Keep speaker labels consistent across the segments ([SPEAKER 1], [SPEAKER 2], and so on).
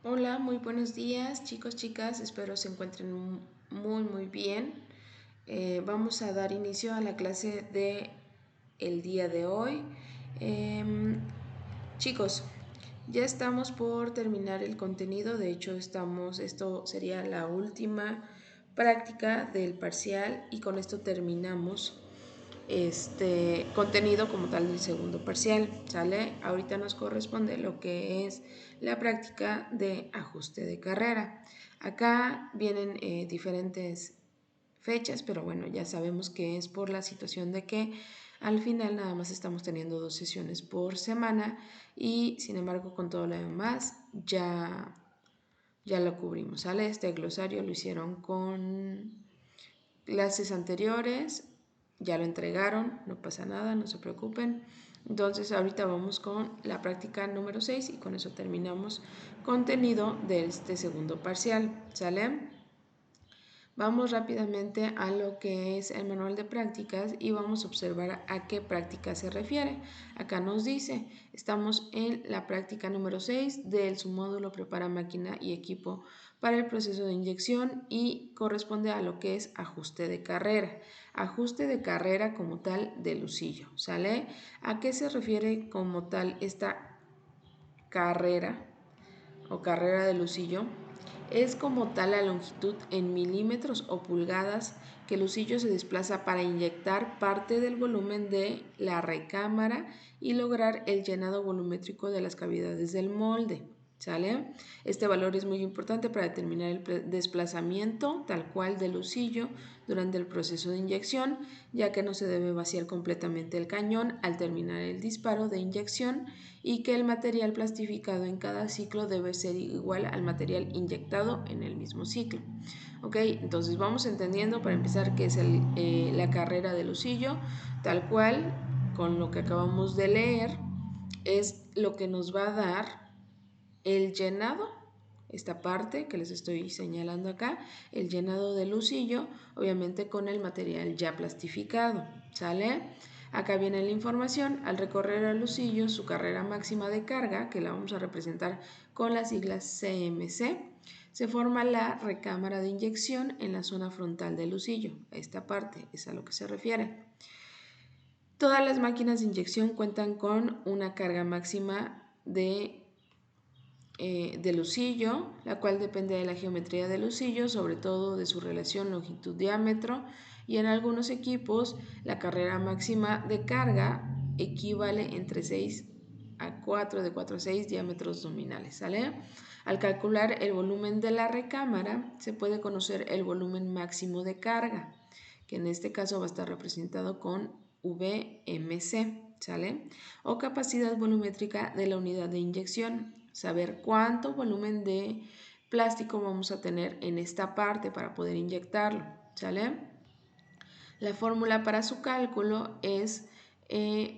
[SPEAKER 1] Hola, muy buenos días chicos, chicas, espero se encuentren muy bien. Vamos a dar inicio a la clase de el día de hoy. Chicos, ya estamos por terminar el contenido, de hecho esto sería la última práctica del parcial y con esto terminamos este contenido como tal del segundo parcial, ¿sale? Ahorita nos corresponde lo que es la práctica de ajuste de carrera. Acá vienen diferentes fechas, pero bueno, ya sabemos que es por la situación de que al final nada más estamos teniendo 2 sesiones por semana y sin embargo con todo lo demás ya lo cubrimos, ¿sale? Este glosario lo hicieron con clases anteriores, ya lo entregaron, no pasa nada, no se preocupen. Entonces ahorita vamos con la práctica número 6 y con eso terminamos contenido de este segundo parcial, ¿sale? Vamos rápidamente a lo que es el manual de prácticas y vamos a observar a qué práctica se refiere. Acá nos dice, estamos en la práctica número 6 del submódulo prepara máquina y equipo para el proceso de inyección y corresponde a lo que es ajuste de carrera. Ajuste de carrera como tal de Lucillo, ¿sale? ¿A qué se refiere como tal esta carrera o carrera de Lucillo? Es como tal la longitud en milímetros o pulgadas que el lucillo se desplaza para inyectar parte del volumen de la recámara y lograr el llenado volumétrico de las cavidades del molde. ¿Sale? Este valor es muy importante para determinar el desplazamiento tal cual del lucillo durante el proceso de inyección, ya que no se debe vaciar completamente el cañón al terminar el disparo de inyección y que el material plastificado en cada ciclo debe ser igual al material inyectado en el mismo ciclo. Ok, entonces vamos entendiendo para empezar qué es la carrera de lucillo, tal cual con lo que acabamos de leer es lo que nos va a dar el llenado, esta parte que les estoy señalando acá, el llenado de lucillo, obviamente con el material ya plastificado, ¿sale? Acá viene la información, al recorrer el lucillo su carrera máxima de carga, que la vamos a representar con las siglas CMC, se forma la recámara de inyección en la zona frontal del lucillo. Esta parte es a lo que se refiere. Todas las máquinas de inyección cuentan con una carga máxima de lucillo, la cual depende de la geometría del lucillo, sobre todo de su relación longitud-diámetro, y en algunos equipos la carrera máxima de carga equivale entre 6 a 4, de 4 a 6 diámetros nominales, ¿sale? Al calcular el volumen de la recámara, se puede conocer el volumen máximo de carga, que en este caso va a estar representado con VMC, ¿sale? O capacidad volumétrica de la unidad de inyección, saber cuánto volumen de plástico vamos a tener en esta parte para poder inyectarlo, ¿sale? La fórmula para su cálculo es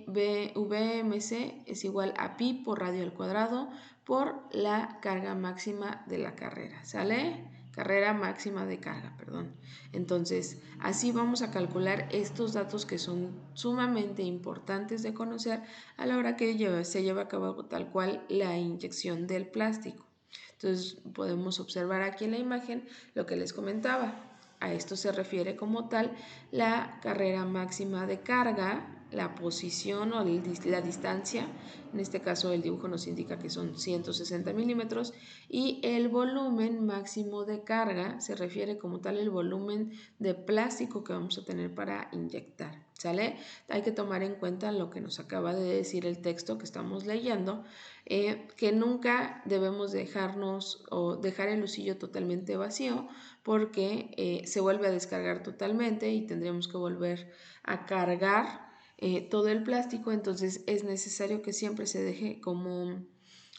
[SPEAKER 1] VMC es igual a pi por radio al cuadrado por la carga máxima de la carrera, ¿sale? Carrera máxima de carga, perdón. Entonces, así vamos a calcular estos datos que son sumamente importantes de conocer a la hora que se lleva a cabo tal cual la inyección del plástico. Entonces, podemos observar aquí en la imagen lo que les comentaba. A esto se refiere como tal la carrera máxima de carga, la posición o la distancia, en este caso el dibujo nos indica que son 160 milímetros, y el volumen máximo de carga se refiere como tal el volumen de plástico que vamos a tener para inyectar, ¿sale? Hay que tomar en cuenta lo que nos acaba de decir el texto que estamos leyendo, que nunca debemos dejarnos o dejar el lucillo totalmente vacío, porque se vuelve a descargar totalmente y tendremos que volver a cargar todo el plástico. Entonces es necesario que siempre se deje como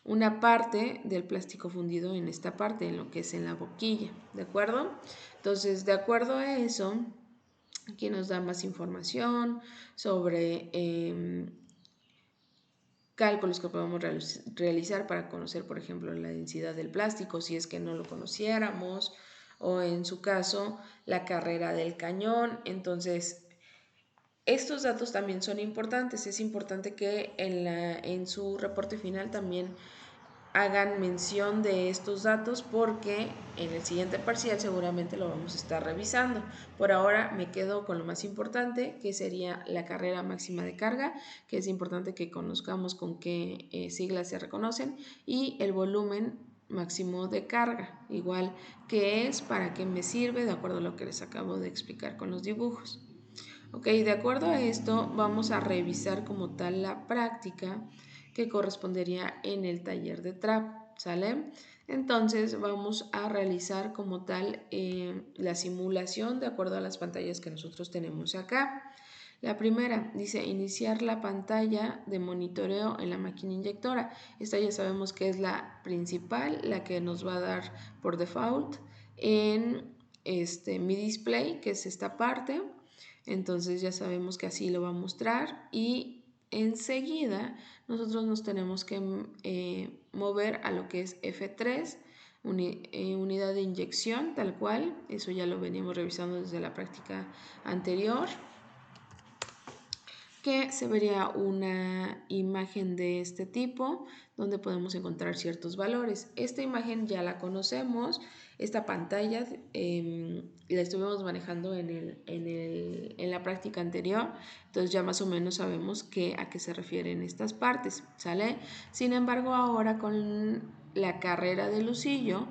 [SPEAKER 1] una parte del plástico fundido en esta parte, en lo que es en la boquilla, ¿de acuerdo? Entonces, de acuerdo a eso, aquí nos da más información sobre cálculos que podemos realizar para conocer, por ejemplo, la densidad del plástico, si es que no lo conociéramos, o en su caso, la carrera del cañón. Entonces, estos datos también son importantes. Es importante que en su reporte final también hagan mención de estos datos porque en el siguiente parcial seguramente lo vamos a estar revisando. Por ahora me quedo con lo más importante, que sería la carrera máxima de carga, que es importante que conozcamos con qué siglas se reconocen, y el volumen máximo de carga, igual qué es, para qué me sirve, de acuerdo a lo que les acabo de explicar con los dibujos. Ok, de acuerdo a esto vamos a revisar como tal la práctica que correspondería en el taller de trap, ¿sale? Entonces vamos a realizar como tal la simulación de acuerdo a las pantallas que nosotros tenemos acá. La primera dice iniciar la pantalla de monitoreo en la máquina inyectora. Esta ya sabemos que es la principal, la que nos va a dar por default en mi display, que es esta parte. Entonces ya sabemos que así lo va a mostrar y enseguida nosotros nos tenemos que mover a lo que es F3, unidad de inyección, tal cual. Eso ya lo veníamos revisando desde la práctica anterior, que se vería una imagen de este tipo donde podemos encontrar ciertos valores. Esta imagen ya la conocemos, esta pantalla la estuvimos manejando en la práctica anterior, entonces ya más o menos sabemos a qué se refieren estas partes, ¿sale? Sin embargo, ahora con la carrera de Lucillo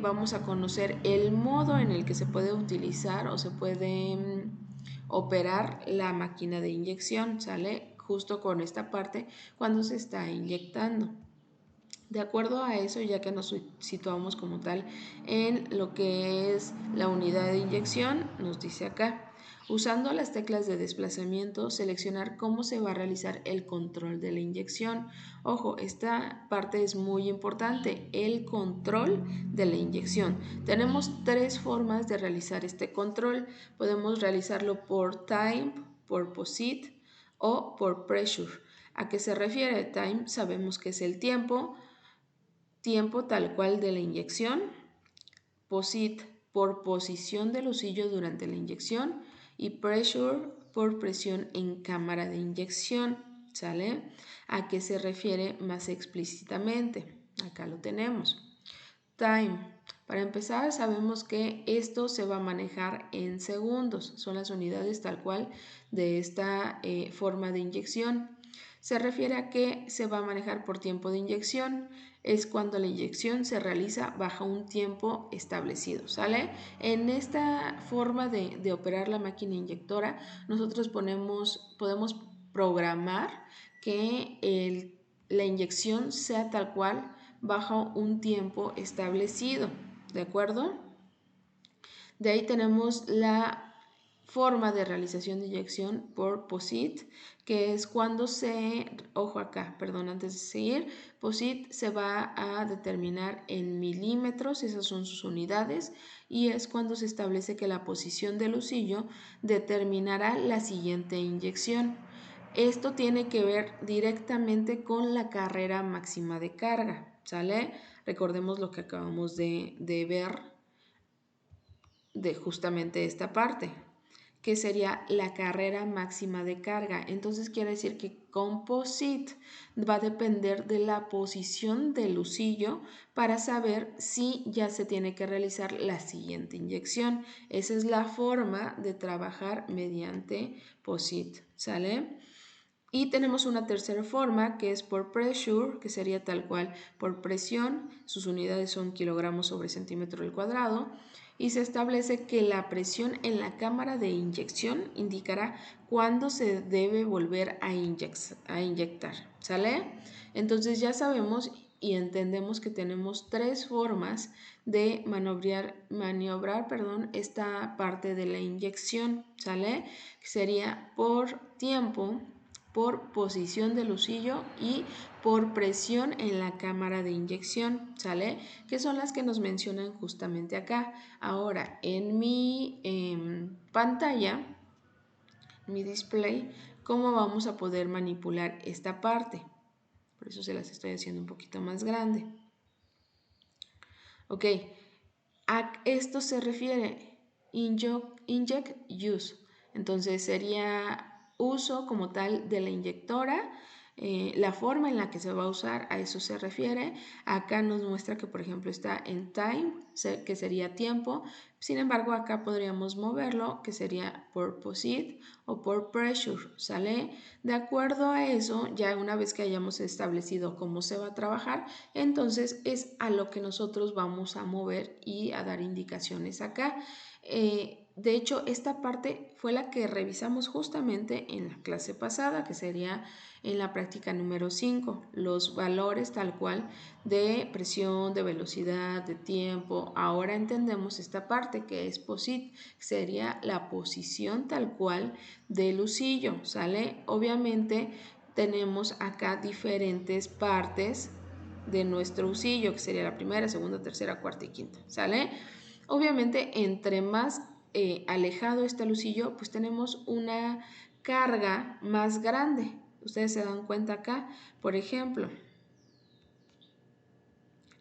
[SPEAKER 1] vamos a conocer el modo en el que se puede utilizar o se puede operar la máquina de inyección, ¿sale? Justo con esta parte cuando se está inyectando. De acuerdo a eso, ya que nos situamos como tal en lo que es la unidad de inyección, nos dice acá, usando las teclas de desplazamiento, seleccionar cómo se va a realizar el control de la inyección. Ojo, esta parte es muy importante, el control de la inyección. Tenemos tres formas de realizar este control. Podemos realizarlo por time, por POSIT o por pressure. ¿A qué se refiere? Time sabemos que es el tiempo tal cual de la inyección, POSIT por posición del lucillo durante la inyección y pressure por presión en cámara de inyección, ¿sale? ¿A qué se refiere más explícitamente? Acá lo tenemos. Time. Para empezar, sabemos que esto se va a manejar en segundos, son las unidades tal cual de esta forma de inyección. Se refiere a que se va a manejar por tiempo de inyección, es cuando la inyección se realiza bajo un tiempo establecido, ¿sale? En esta forma de operar la máquina inyectora, nosotros podemos programar que la inyección sea tal cual bajo un tiempo establecido, ¿de acuerdo? De ahí tenemos la forma de realización de inyección por POSIT, que es cuando ojo acá, perdón, antes de seguir, POSIT se va a determinar en milímetros, esas son sus unidades, y es cuando se establece que la posición del lucillo determinará la siguiente inyección. Esto tiene que ver directamente con la carrera máxima de carga, ¿sale? Recordemos lo que acabamos de ver de justamente esta parte, que sería la carrera máxima de carga. Entonces quiere decir que composite va a depender de la posición del lucillo para saber si ya se tiene que realizar la siguiente inyección. Esa es la forma de trabajar mediante POSIT, ¿sale? Y tenemos una tercera forma que es por pressure, que sería tal cual por presión, sus unidades son kilogramos sobre centímetro al cuadrado, y se establece que la presión en la cámara de inyección indicará cuándo se debe volver a inyectar, ¿sale? Entonces ya sabemos y entendemos que tenemos tres formas de maniobrar esta parte de la inyección, ¿sale? Que sería por tiempo, por posición del lucillo y por presión en la cámara de inyección, ¿sale? Que son las que nos mencionan justamente acá. Ahora, en mi pantalla, mi display, ¿cómo vamos a poder manipular esta parte? Por eso se las estoy haciendo un poquito más grande. Ok, a esto se refiere inject use. Entonces sería uso como tal de la inyectora la forma en la que se va a usar, a eso se refiere. Acá nos muestra que, por ejemplo, está en time, que sería tiempo. Sin embargo, acá podríamos moverlo, que sería por POSIT o por pressure, ¿sale? De acuerdo a eso, ya una vez que hayamos establecido cómo se va a trabajar, entonces es a lo que nosotros vamos a mover y a dar indicaciones acá. De hecho, esta parte fue la que revisamos justamente en la clase pasada, que sería en la práctica número 5, los valores tal cual de presión, de velocidad, de tiempo. Ahora entendemos esta parte que es POSIT, sería la posición tal cual del husillo, ¿sale? Obviamente tenemos acá diferentes partes de nuestro husillo, que sería la primera, segunda, tercera, cuarta y quinta, ¿sale? Obviamente, entre más alejado está el husillo, pues tenemos una carga más grande. Ustedes se dan cuenta acá, por ejemplo,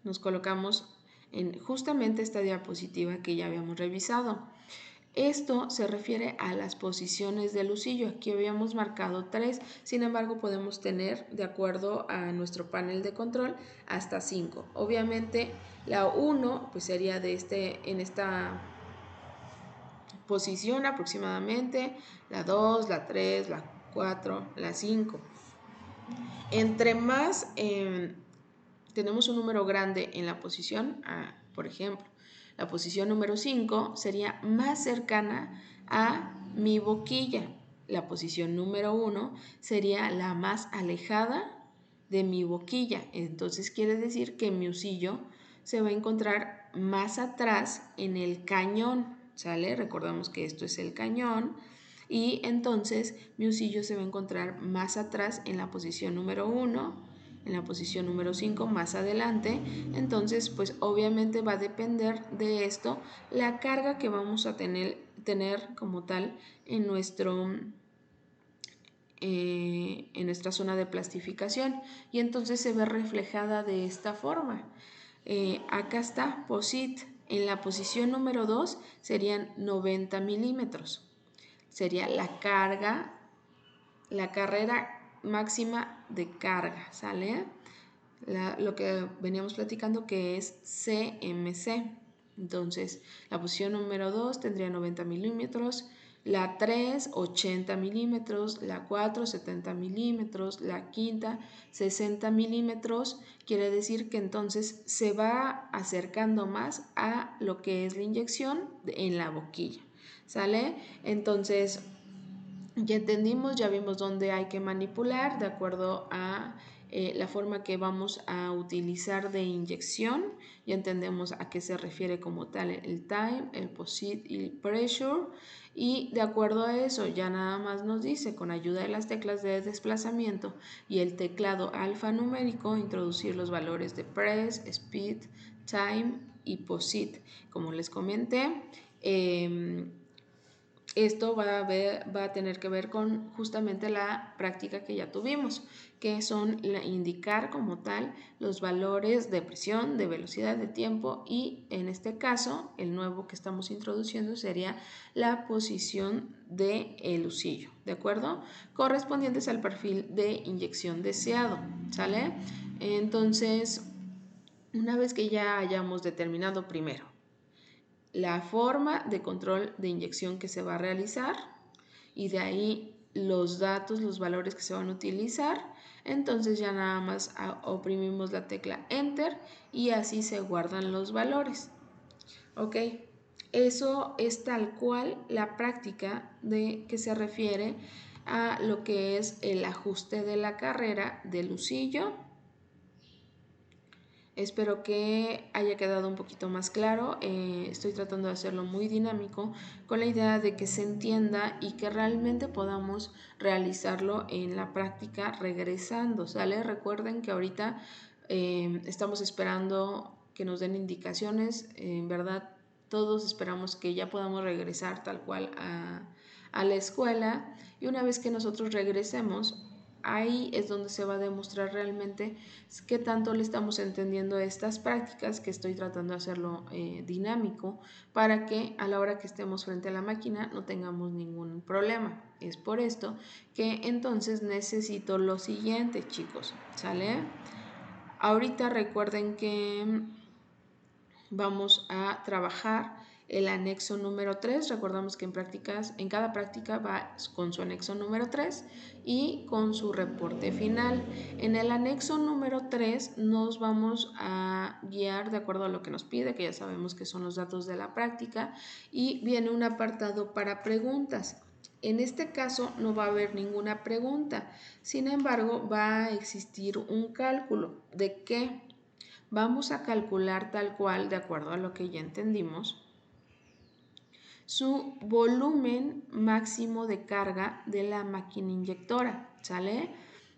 [SPEAKER 1] nos colocamos en justamente esta diapositiva que ya habíamos revisado. Esto se refiere a las posiciones del husillo. Aquí habíamos marcado 3, sin embargo podemos tener, de acuerdo a nuestro panel de control, hasta 5. Obviamente la 1 pues sería en esta posición aproximadamente, la 2, la 3, la 4, la 5. Entre más tenemos un número grande en la posición, por ejemplo, la posición número 5 sería más cercana a mi boquilla. La posición número 1 sería la más alejada de mi boquilla. Entonces quiere decir que mi husillo se va a encontrar más atrás en el cañón, ¿sale? Recordamos que esto es el cañón. Y entonces mi husillo se va a encontrar más atrás en la posición número 1, en la posición número 5 más adelante. Entonces pues obviamente va a depender de esto la carga que vamos a tener como tal en nuestra zona de plastificación, y entonces se ve reflejada de esta forma. Acá está POSIT. En la posición número 2 serían 90 milímetros. Sería la carga, la carrera máxima de carga, ¿sale? Lo que veníamos platicando que es CMC. Entonces, la posición número 2 tendría 90 milímetros, la 3, 80 milímetros, la 4, 70 milímetros, la quinta, 60 milímetros. Quiere decir que entonces se va acercando más a lo que es la inyección en la boquilla, ¿sale? Entonces, ya entendimos, ya vimos dónde hay que manipular de acuerdo a la forma que vamos a utilizar de inyección. Ya entendemos a qué se refiere como tal el time, el POSIT y el pressure. Y de acuerdo a eso ya nada más nos dice, con ayuda de las teclas de desplazamiento y el teclado alfanumérico, introducir los valores de press, speed, time y POSIT. Como les comenté, esto va a tener que ver con justamente la práctica que ya tuvimos, que son indicar como tal los valores de presión, de velocidad, de tiempo, y en este caso el nuevo que estamos introduciendo sería la posición del husillo, ¿de acuerdo? Correspondientes al perfil de inyección deseado, ¿sale? Entonces, una vez que ya hayamos determinado primero la forma de control de inyección que se va a realizar y de ahí los datos, los valores que se van a utilizar, entonces ya nada más oprimimos la tecla Enter y así se guardan los valores. Ok, eso es tal cual la práctica de que se refiere a lo que es el ajuste de la carrera del husillo. Espero que haya quedado un poquito más claro. Estoy tratando de hacerlo muy dinámico con la idea de que se entienda y que realmente podamos realizarlo en la práctica regresando, ¿sale? Recuerden que ahorita estamos esperando que nos den indicaciones. En verdad, todos esperamos que ya podamos regresar tal cual a la escuela, y una vez que nosotros regresemos, ahí es donde se va a demostrar realmente qué tanto le estamos entendiendo a estas prácticas, que estoy tratando de hacerlo dinámico para que a la hora que estemos frente a la máquina no tengamos ningún problema. Es por esto que entonces necesito lo siguiente, chicos, ¿sale? Ahorita recuerden que vamos a trabajar el anexo número 3. Recordamos que en cada práctica va con su anexo número 3 y con su reporte final. En el anexo número 3 nos vamos a guiar de acuerdo a lo que nos pide, que ya sabemos que son los datos de la práctica, y viene un apartado para preguntas. En este caso no va a haber ninguna pregunta, sin embargo va a existir un cálculo. ¿De qué? Vamos a calcular tal cual, de acuerdo a lo que ya entendimos, su volumen máximo de carga de la máquina inyectora, ¿sale?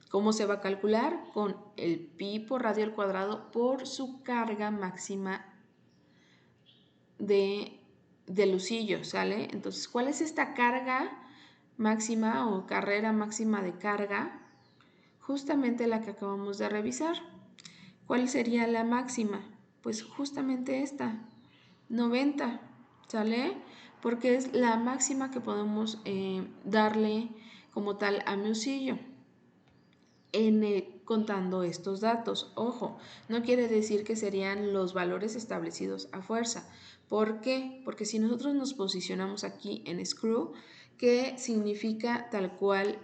[SPEAKER 1] ¿Cómo se va a calcular? Con el pi por radio al cuadrado por su carga máxima del usillo, ¿sale? Entonces, ¿cuál es esta carga máxima o carrera máxima de carga? Justamente la que acabamos de revisar. ¿Cuál sería la máxima? Pues justamente esta, 90, ¿sale? Porque es la máxima que podemos darle como tal a mi usillo contando estos datos. Ojo, no quiere decir que serían los valores establecidos a fuerza. ¿Por qué? Porque si nosotros nos posicionamos aquí en screw, que significa tal cual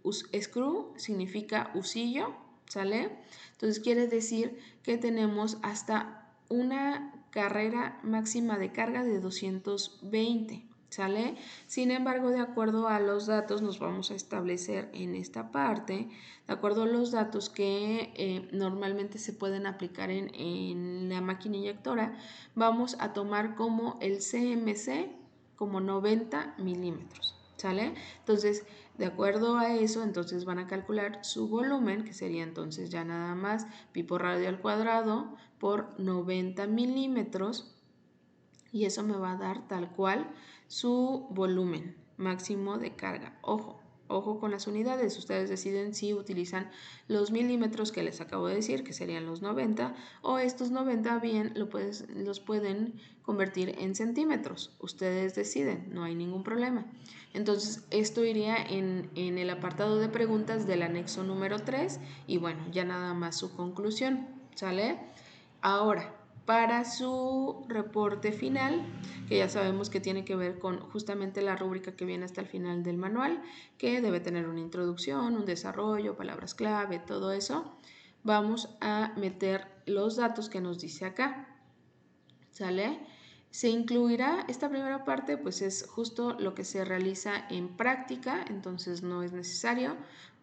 [SPEAKER 1] screw, significa usillo, ¿sale? Entonces quiere decir que tenemos hasta una carrera máxima de carga de 220, ¿sale? Sin embargo, de acuerdo a los datos, nos vamos a establecer en esta parte, de acuerdo a los datos que normalmente se pueden aplicar en la máquina inyectora, vamos a tomar como el CMC como 90 milímetros, ¿sale? Entonces, de acuerdo a eso, entonces van a calcular su volumen, que sería entonces ya nada más pi por radio al cuadrado por 90 milímetros, y eso me va a dar tal cual su volumen máximo de carga. Ojo con las unidades, ustedes deciden si utilizan los milímetros que les acabo de decir, que serían los 90, o estos 90 bien los pueden convertir en centímetros. Ustedes deciden, no hay ningún problema. Entonces, esto iría en el apartado de preguntas del anexo número 3 y bueno, ya nada más su conclusión, ¿sale? Ahora, para su reporte final, que ya sabemos que tiene que ver con justamente la rúbrica que viene hasta el final del manual, que debe tener una introducción, un desarrollo, palabras clave, todo eso, vamos a meter los datos que nos dice acá, ¿sale? Se incluirá esta primera parte, pues es justo lo que se realiza en práctica, entonces no es necesario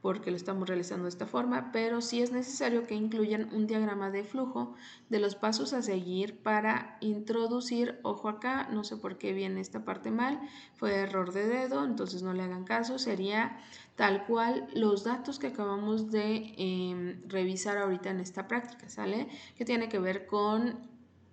[SPEAKER 1] porque lo estamos realizando de esta forma, pero sí es necesario que incluyan un diagrama de flujo de los pasos a seguir para introducir, ojo acá, no sé por qué viene esta parte mal, fue error de dedo, entonces no le hagan caso, sería tal cual los datos que acabamos de revisar ahorita en esta práctica, ¿sale? Que tiene que ver con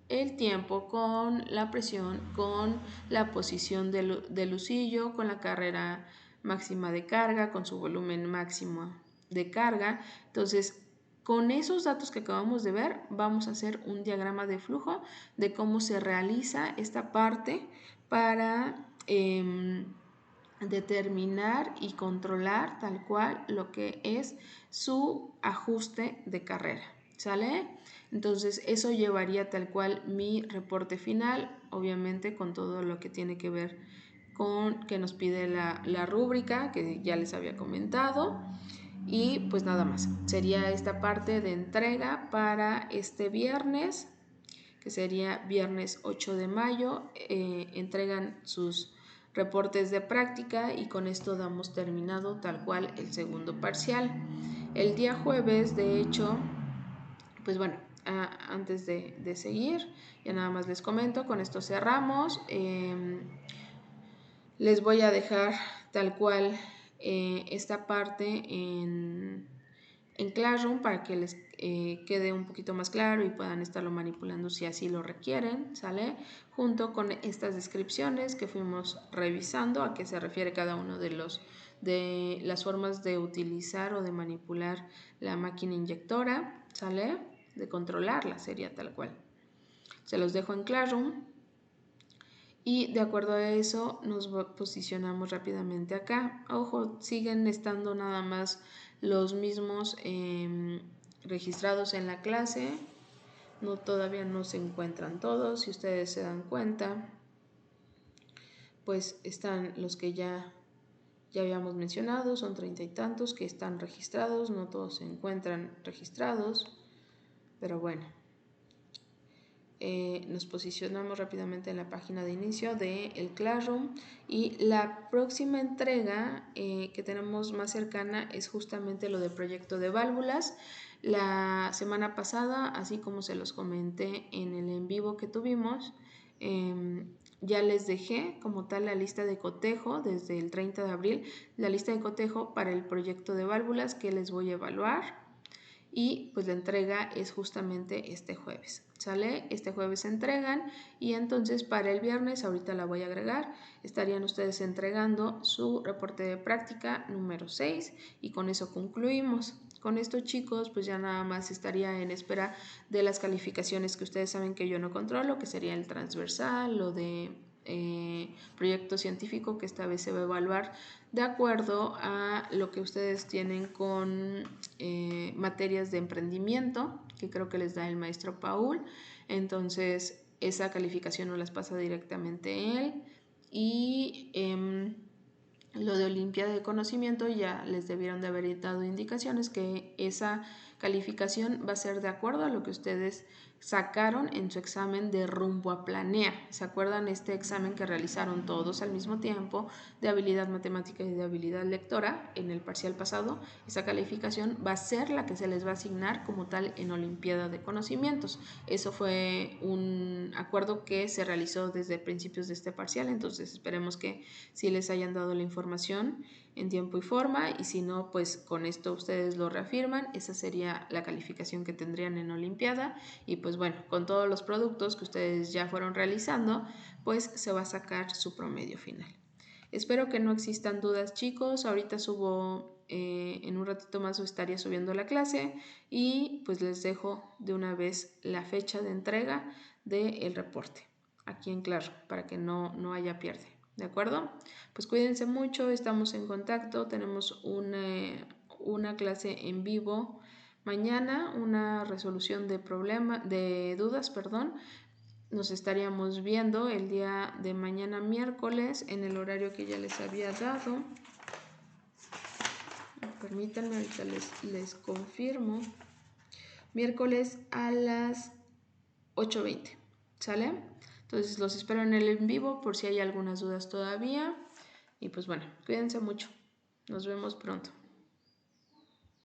[SPEAKER 1] el tiempo, con la presión, con la posición del usillo, con la carrera máxima de carga, con su volumen máximo de carga. Entonces, con esos datos que acabamos de ver, vamos a hacer un diagrama de flujo de cómo se realiza esta parte para determinar y controlar tal cual lo que es su ajuste de carrera, ¿sale? Entonces eso llevaría tal cual mi reporte final, obviamente con todo lo que tiene que ver con que nos pide la rúbrica que ya les había comentado. Y pues nada más, sería esta parte de entrega para este viernes, que sería viernes 8 de mayo. Entregan sus reportes de práctica y con esto damos terminado tal cual el segundo parcial. El día jueves, de hecho, pues bueno, antes de seguir, ya nada más les comento, con esto cerramos. Les voy a dejar tal cual esta parte en Classroom para que les quede un poquito más claro y puedan estarlo manipulando si así lo requieren, ¿sale? Junto con estas descripciones que fuimos revisando, a qué se refiere cada uno de las formas de utilizar o de manipular la máquina inyectora, ¿sale? De controlarla sería tal cual. Se los dejo en Classroom y de acuerdo a eso nos posicionamos rápidamente acá. Ojo, siguen estando nada más los mismos registrados en la clase. No, todavía no se encuentran todos. Si ustedes se dan cuenta, pues están los que ya habíamos mencionado, son 30 y tantos que están registrados, no todos se encuentran registrados, pero bueno, nos posicionamos rápidamente en la página de inicio del Classroom y la próxima entrega que tenemos más cercana es justamente lo del proyecto de válvulas. La semana pasada, así como se los comenté en el en vivo que tuvimos, ya les dejé como tal la lista de cotejo desde el 30 de abril, la lista de cotejo para el proyecto de válvulas que les voy a evaluar y pues la entrega es justamente este jueves, ¿sale? Este jueves se entregan y entonces para el viernes, ahorita la voy a agregar, estarían ustedes entregando su reporte de práctica número 6 y con eso concluimos. Con esto, chicos, pues ya nada más estaría en espera de las calificaciones que ustedes saben que yo no controlo, que sería el transversal o de proyecto científico, que esta vez se va a evaluar de acuerdo a lo que ustedes tienen con materias de emprendimiento, que creo que les da el maestro Paul. Entonces, esa calificación no las pasa directamente él. Y lo de Olimpiada de Conocimiento ya les debieron de haber dado indicaciones que esa calificación va a ser de acuerdo a lo que ustedes sacaron en su examen de rumbo a planear. ¿Se acuerdan este examen que realizaron todos al mismo tiempo de habilidad matemática y de habilidad lectora en el parcial pasado? Esa calificación va a ser la que se les va a asignar como tal en Olimpiada de Conocimientos. Eso fue un acuerdo que se realizó desde principios de este parcial, entonces esperemos que sí les hayan dado la información en tiempo y forma, y si no, pues con esto ustedes lo reafirman. Esa sería la calificación que tendrían en Olimpiada y pues bueno, con todos los productos que ustedes ya fueron realizando, pues se va a sacar su promedio final. Espero que no existan dudas, chicos. Ahorita subo, en un ratito más estaría subiendo la clase y pues les dejo de una vez la fecha de entrega del reporte aquí en Claro para que no haya pierde. ¿De acuerdo? Pues cuídense mucho, estamos en contacto, tenemos una clase en vivo mañana, una resolución de dudas, perdón. Nos estaríamos viendo el día de mañana miércoles en el horario que ya les había dado. Permítanme, ahorita les confirmo. Miércoles a las 8:20, ¿sale? Entonces los espero en el en vivo por si hay algunas dudas todavía. Y pues bueno, cuídense mucho. Nos vemos pronto.